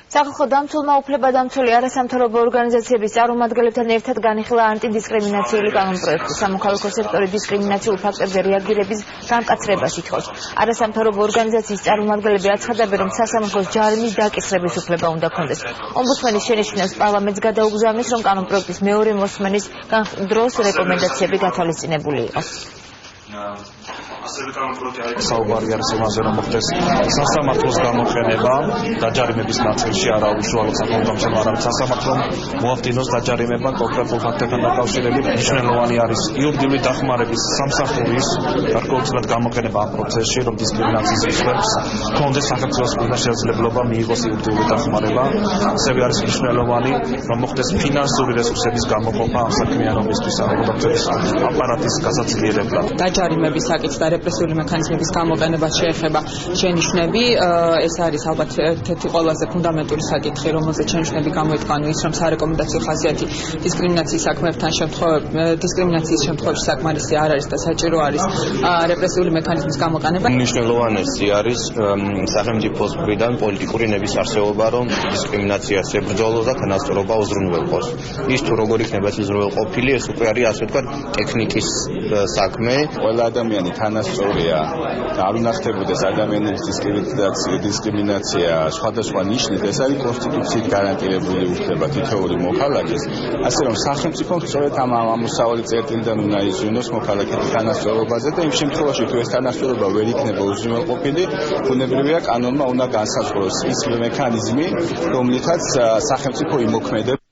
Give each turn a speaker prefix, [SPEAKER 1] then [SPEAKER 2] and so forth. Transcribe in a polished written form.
[SPEAKER 1] სახალხო დამცველმა უფლებადამცველი არასამთავრობო ორგანიზაციების წარმომადგენლებთან ერთად განიხილა ანტიდისკრიმინაციული კანონპროექტი. სამოქალაქო სექტორი დისკრიმინაციულ ფაქტებზე რეაგირების გამკაცრებას ითხოვს. არასამთავრობო ორგანიზაციის წარმომადგენლები აცხადებენ, რომ სასამართლოს ჯარიმის დაკისრების უფლება უნდა ქონდეს. ომბუდსმენის შენიშვნას პარლამენტს გადაუგზავნის, რომ კანონპროექტის მეორე მოსმენის დროს რეკომენდაციები გათვალისწინებული იყოს.
[SPEAKER 2] საუბარი არის იმაზე, რომ მოხდეს სასამართლოს გამოყენება დაჯარიმების ნაწილში არა უშუალოდ სახელმწიფო არამედ სასამართლომ მოახდინოს დაჯარიმება კონკრეტულ ფაქტებთან დაკავშირებით. მნიშვნელოვანი არის იურიდიული დახმარების სამსახურის გარკვეულწილად გამოყენება ამ პროცესში, რომ დისკრიმინაციის მსხვერპლს ჰქონდეს სახელმწიფოს მხრიდან შესაძლებლობა მიიღოს იურიდიული დახმარება. ასევე არის მნიშვნელოვანი, რომ მოხდეს ფინანსური რესურსების გამოყოფა ამ საქმიანობისთვის სახელმწიფოს აპარატის გასაძლიერებლად.
[SPEAKER 3] დაჯარიმების საკითხი და რეპრესიული მექანიზმების გამოყენება შეეხება შენიშვნები. ეს არის ალბათ ერთ-ერთი ყველაზე ფუნდამენტური საკითხი, რომელზეც შენიშვნები გამოიყვანო ის, რომ სარეკომენდაციო ხასიათი დისკრიმინაციის შემთხვევაში საკმარისი არ არის და საჭირო არის რეპრესიული მექანიზმის გამოყენება.
[SPEAKER 4] მნიშვნელოვანესი არის სახელმწიფოს მხრიდან პოლიტიკური ნების არსებობა, რომ დისკრიმინაციას ებრძოლოს და თანასწორობა უზრუნველყოს. ის თუ როგორ იქნება უზრუნველყოფილი, ეს უკვე არის ასე ვთქვათ ტექნიკის საქმე.
[SPEAKER 5] ყველა ადამიანი თანასწორია და არ უნდა ხდებოდეს ადამიანების დისკრიმინაცია სხვადასხვა ნიშნით. ეს არის კონსტიტუციით გარანტირებული უფლება თითოეული მოქალაქეს. ასე რომ სახელმწიფომ სწორედ ამ ამოსავალი წერტილიდან უნდა იზრუნოს მოქალაქეთა თანასწორობაზე და იმ შემთხვევაში თუ ეს თანასწორობა ვერ იქნება უზრუნველყოფილი, ბუნებრივია კანონმა უნდა განსაზღვროს ის მექანიზმი, რომლითაც სახელმწიფო იმოქმედებს